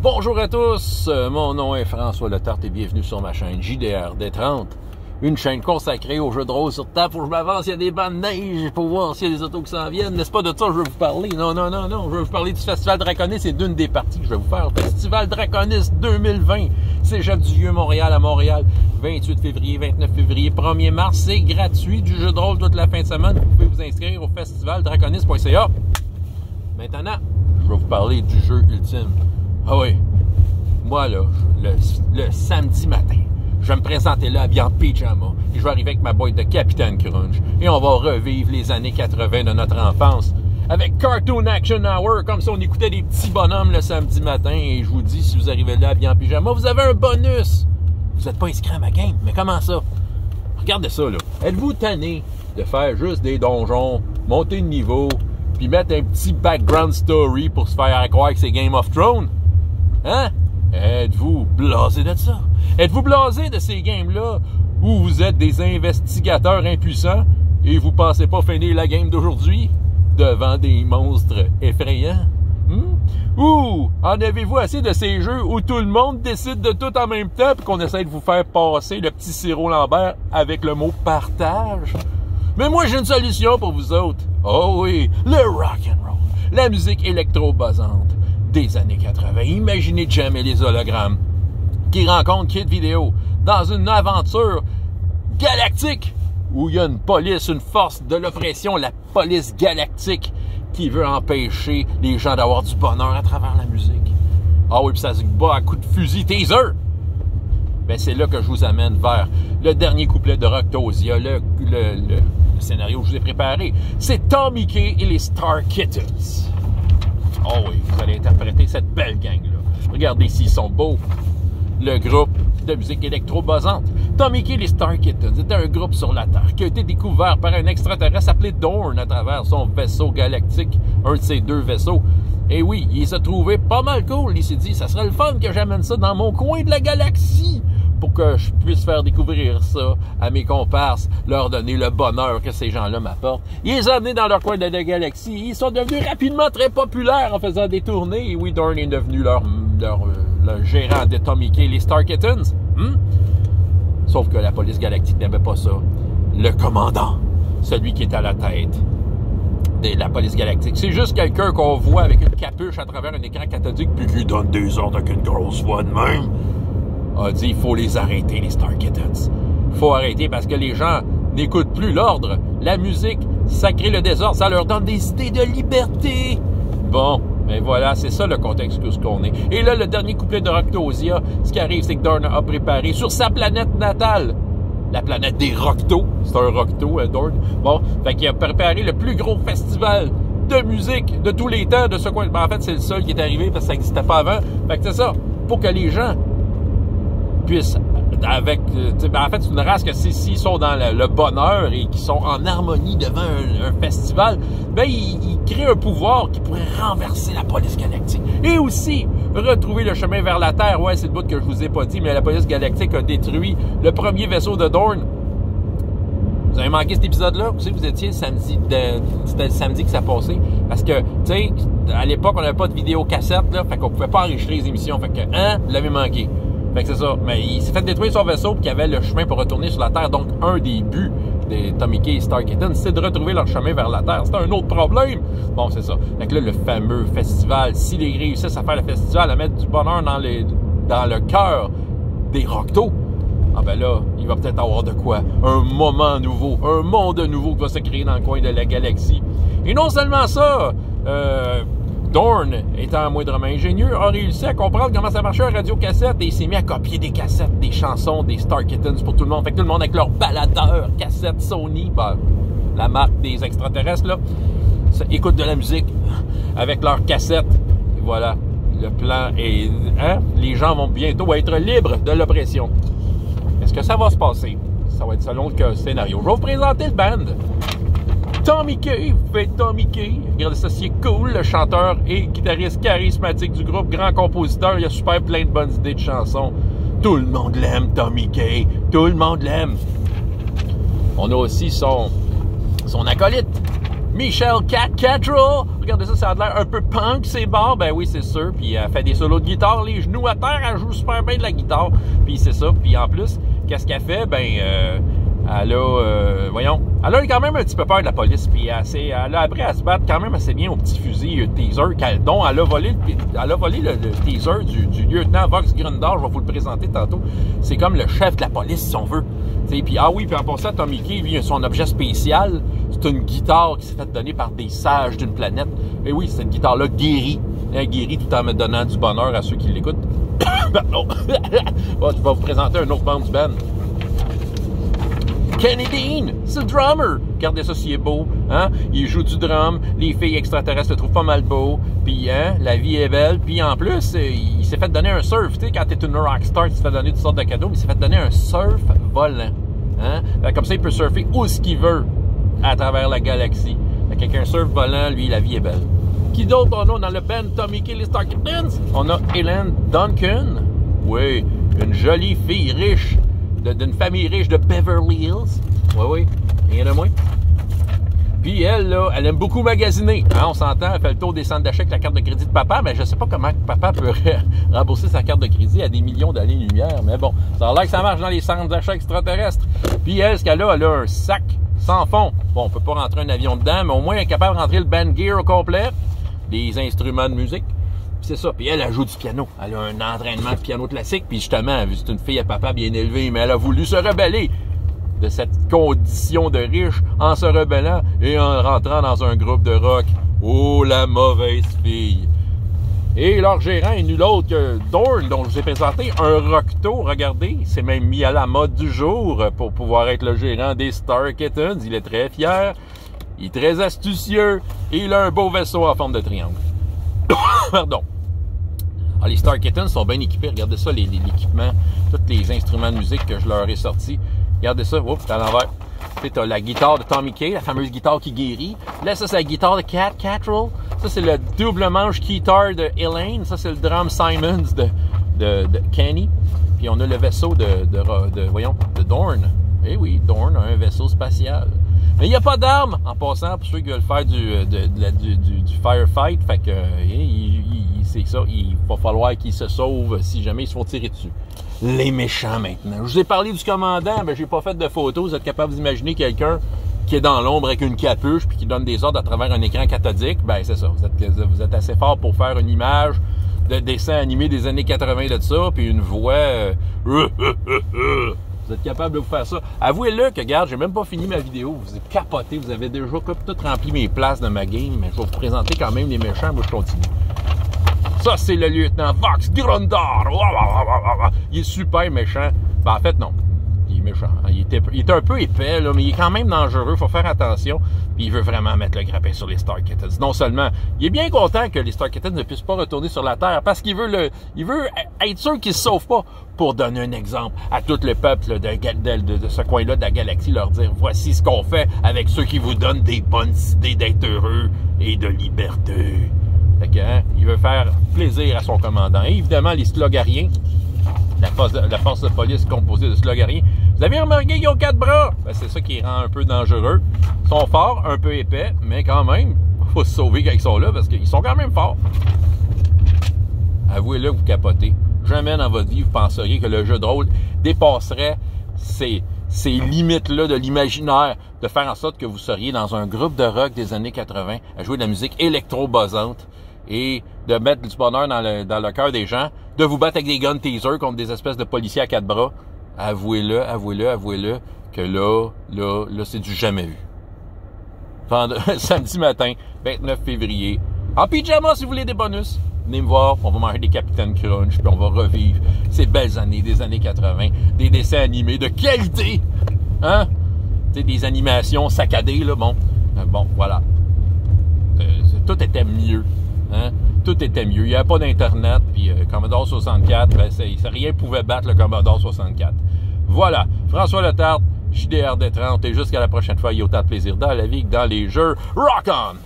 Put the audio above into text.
Bonjour à tous, mon nom est François Letarte et bienvenue sur ma chaîne JDR D30. Une chaîne consacrée aux jeux de rôle sur table. Faut que je m'avance, il y a des bancs de neige pour voir s'il y a des autos qui s'en viennent. N'est-ce pas de ça que je veux vous parler? Non. Je veux vous parler du Festival Draconis. C'est d'une des parties que je vais vous faire. Festival Draconis 2020. Cégep du Vieux-Montréal à Montréal. 28 février, 29 février, 1er mars. C'est gratuit, du jeu de rôle toute la fin de semaine. Vous pouvez vous inscrire au festivaldraconis.ca. Maintenant, je vais vous parler du jeu ultime. Ah oui, moi là, le samedi matin, je vais me présenter là habillé en pyjama et je vais arriver avec ma boîte de Capitaine Crunch et on va revivre les années 80 de notre enfance avec Cartoon Action Hour, comme ça on écoutait des petits bonhommes le samedi matin et je vous dis, si vous arrivez là habillé en pyjama, vous avez un bonus. Vous n'êtes pas inscrit à ma game, mais comment ça? Regardez ça là, êtes-vous tanné de faire juste des donjons, monter de niveau, puis mettre un petit background story pour se faire croire que c'est Game of Thrones? Hein? Êtes-vous blasé de ça? Êtes-vous blasé de ces games-là où vous êtes des investigateurs impuissants et vous pensez pas finir la game d'aujourd'hui devant des monstres effrayants? Ou en avez-vous assez de ces jeux où tout le monde décide de tout en même temps et qu'on essaie de vous faire passer le petit sirop Lambert avec le mot partage? Mais moi, j'ai une solution pour vous autres. Oh oui, le rock'n'roll, la musique électro-buzzante des années 80. Imaginez Jam et les hologrammes qui rencontrent Kid Video dans une aventure galactique où il y a une police, une force de l'oppression, la police galactique qui veut empêcher les gens d'avoir du bonheur à travers la musique. Ah oui, puis ça se bat à coups de fusil taser. Ben c'est là que je vous amène vers le dernier couplet de Roctosia, le scénario que je vous ai préparé. C'est Tommy Kay et les Star Kittens. Oh oui, vous allez interpréter cette belle gang-là. Regardez s'ils sont beaux. Le groupe de musique électro-buzzante. Tommy Kay et les Star Kittens était un groupe sur la Terre qui a été découvert par un extraterrestre appelé Dorn à travers son vaisseau galactique, un de ses deux vaisseaux. Et oui, il s'est trouvé pas mal cool. Il s'est dit, ça serait le fun que j'amène ça dans mon coin de la galaxie pour que je puisse faire découvrir ça à mes comparses, leur donner le bonheur que ces gens-là m'apportent. Ils les ont amenés dans leur coin de la galaxie. Ils sont devenus rapidement très populaires en faisant des tournées. Et oui, Dorn est devenu leur gérant de Tommy Kay, les Star Kittens. Sauf que la police galactique n'aimait pas ça. Le commandant, celui qui est à la tête de la police galactique, c'est juste quelqu'un qu'on voit avec une capuche à travers un écran cathodique puis qui donne des ordres avec une grosse voix de même. A dit, il faut les arrêter, les Star Kittens. Il faut arrêter parce que les gens n'écoutent plus l'ordre. La musique, ça crée le désordre, ça leur donne des idées de liberté. Bon, ben voilà, c'est ça le contexte que ce qu'on est. Et là, le dernier couplet de Roctosia, ce qui arrive, c'est que Dorn a préparé sur sa planète natale, la planète des Roctos, c'est un Rocto, Dorn. Bon, fait qu'il a préparé le plus gros festival de musique de tous les temps de ce coin. Ben, en fait, c'est le seul qui est arrivé parce que ça n'existait pas avant. Fait que c'est ça, pour que les gens puissent avec... en fait, c'est une race que s'ils sont dans le bonheur et qui sont en harmonie devant un festival, ben ils créent un pouvoir qui pourrait renverser la police galactique. Et aussi, retrouver le chemin vers la Terre. Ouais, c'est le bout que je vous ai pas dit, mais la police galactique a détruit le premier vaisseau de Dorn. Vous avez manqué cet épisode-là? Vous savez, vous étiez le samedi, c'était le samedi que ça passait. Parce que, tu sais, à l'époque, on n'avait pas de vidéocassette, là, fait qu'on pouvait pas enregistrer les émissions. Fait que, vous l'avez manqué. Fait que c'est ça. Mais il s'est fait détruire son vaisseau puis qu'il y avait le chemin pour retourner sur la Terre. Donc, un des buts des Tommy Kay et Star Kittens, c'est de retrouver leur chemin vers la Terre. C'est un autre problème. Bon, c'est ça. Fait que là, le fameux festival, s'ils réussissent à faire le festival, à mettre du bonheur dans le cœur des Roctos, ah ben là, il va peut-être avoir de quoi. Un moment nouveau, un monde nouveau qui va se créer dans le coin de la galaxie. Et non seulement ça, Dorn, étant moindrement ingénieux, a réussi à comprendre comment ça marchait un radiocassette et il s'est mis à copier des cassettes, des chansons, des Star Kittens pour tout le monde. Fait que tout le monde avec leur baladeur, cassette Sony, ben, la marque des extraterrestres, là, ça, écoute de la musique avec leurs cassettes. Et voilà, le plan est... Les gens vont bientôt être libres de l'oppression. Est-ce que ça va se passer? Ça va être selon le scénario. Je vais vous présenter le band. Tommy Kay, vous faites Tommy Kay. Regardez ça, c'est cool. Le chanteur et guitariste charismatique du groupe, grand compositeur. Il a super plein de bonnes idées de chansons. Tout le monde l'aime, Tommy Kay. Tout le monde l'aime. On a aussi son acolyte, Michelle Cattrall. Regardez ça, ça a l'air un peu punk, c'est bars. Ben oui, c'est sûr. Puis elle fait des solos de guitare, les genoux à terre, elle joue super bien de la guitare. Puis c'est ça. Puis en plus, qu'est-ce qu'elle fait? Ben, elle a quand même un petit peu peur de la police. Puis elle a appris à se battre quand même assez bien au petit fusil taser, dont elle a volé le taser du lieutenant Vox Grundar. Je vais vous le présenter tantôt. C'est comme le chef de la police, si on veut. Puis en passant, Tommy Key, lui, son objet spécial, c'est une guitare qui s'est faite donner par des sages d'une planète. Et oui, cette guitare-là guérit. Elle guérit tout en me donnant du bonheur à ceux qui l'écoutent. Pardon. Bon, je vais vous présenter un autre membre du band. Kenny Dean, c'est le drummer. Regardez ça, s'il est beau. Hein? Il joue du drum. Les filles extraterrestres le trouvent pas mal beau. Puis, hein, la vie est belle. Puis, en plus, il s'est fait donner un surf. Tu sais, quand t'es une rockstar, tu te fais donner toutes sortes de cadeaux. Mais il s'est fait donner un surf volant. Hein? Comme ça, il peut surfer où ce qu'il veut à travers la galaxie. Avec un surf volant, lui, la vie est belle. Qui d'autre on a dans le band Tommy Key, les Star Kittens? On a Helen Duncan. Oui, une jolie fille riche. D'une famille riche de Beverly Hills. Oui, rien de moins. Puis elle, là, elle aime beaucoup magasiner. Hein, on s'entend, elle fait le tour des centres d'achat avec la carte de crédit de papa, mais je sais pas comment papa peut rembourser sa carte de crédit à des millions d'années-lumière. Mais bon, ça a l'air que ça marche dans les centres d'achat extraterrestres. Puis elle, ce qu'elle a, elle a un sac sans fond. Bon, on peut pas rentrer un avion dedans, mais au moins elle est capable de rentrer le band gear au complet, des instruments de musique. C'est ça. Puis elle joue du piano. Elle a un entraînement de piano classique. Puis justement, vu que c'est une fille à papa bien élevée, mais elle a voulu se rebeller de cette condition de riche en se rebellant et en rentrant dans un groupe de rock. Oh, la mauvaise fille! Et leur gérant est nul autre que Dorn, dont je vous ai présenté un rockto. Regardez, il s'est même mis à la mode du jour pour pouvoir être le gérant des Star Kittens. Il est très fier, il est très astucieux et il a un beau vaisseau en forme de triangle. Pardon. Alors, les Star Kittens sont bien équipés. Regardez ça, l'équipement, tous les instruments de musique que je leur ai sortis. Regardez ça, oups, c'est à l'envers. Tu as la guitare de Tommy Key, la fameuse guitare qui guérit. Là, ça, c'est la guitare de Cattrall. Ça, c'est le double manche guitar de Elaine. Ça, c'est le drum Simons de Kenny. Puis, on a le vaisseau de Dorn. Eh oui, Dorn a un vaisseau spatial. Mais il n'y a pas d'armes, en passant, pour ceux qui veulent faire du firefight. Fait que, c'est ça, il va falloir qu'ils se sauvent si jamais ils se font tirer dessus. Les méchants, maintenant. Je vous ai parlé du commandant, mais j'ai pas fait de photos. Vous êtes capable d'imaginer quelqu'un qui est dans l'ombre avec une capuche puis qui donne des ordres à travers un écran cathodique. Ben, c'est ça. Vous êtes assez fort pour faire une image de dessin animé des années 80 de ça, puis une voix... Vous êtes capable de vous faire ça. Avouez-le que, regarde, j'ai même pas fini ma vidéo. Vous êtes capoté. Vous avez déjà tout rempli mes places de ma game, mais je vais vous présenter quand même les méchants. Moi, je continue. Ça, c'est le lieutenant Vox Grundar. Il est super méchant. Ben, en fait, non. Il est méchant. Il est un peu épais, là, mais il est quand même dangereux. Il faut faire attention. Puis il veut vraiment mettre le grappin sur les Star Kittens. Non seulement, il est bien content que les Star Kittens ne puissent pas retourner sur la Terre parce qu'il veut être sûr qu'ils ne se sauvent pas. Pour donner un exemple à tout le peuple de ce coin-là de la galaxie, leur dire, voici ce qu'on fait avec ceux qui vous donnent des bonnes idées d'être heureux et de liberté. Fait que, hein, il veut faire plaisir à son commandant. Et évidemment, les Slogariens, la force de police composée de Slogariens. Vous avez remarqué qu'ils ont 4 bras? Ben, c'est ça qui les rend un peu dangereux. Ils sont forts, un peu épais, mais quand même, il faut se sauver quand ils sont là parce qu'ils sont quand même forts. Avouez-le que vous capotez. Jamais dans votre vie, vous penseriez que le jeu de rôle dépasserait ces limites-là de l'imaginaire, de faire en sorte que vous seriez dans un groupe de rock des années 80 à jouer de la musique électro-buzzante et de mettre du bonheur dans le cœur des gens, de vous battre avec des guns taser contre des espèces de policiers à 4 bras. Avouez-le, que là, c'est du jamais vu. Samedi matin, 29 février, en pyjama si vous voulez des bonus. Venez me voir, on va manger des Capitaine Crunch, puis on va revivre ces belles années des années 80, des dessins animés de qualité, hein? Tu sais, des animations saccadées, là, bon, voilà. Tout était mieux, hein? Tout était mieux. Il n'y avait pas d'Internet, puis Commodore 64, ben, rien pouvait battre le Commodore 64. Voilà, François Letarte, JDR D30, et jusqu'à la prochaine fois, il y a autant de plaisir dans la vie que dans les jeux. Rock on!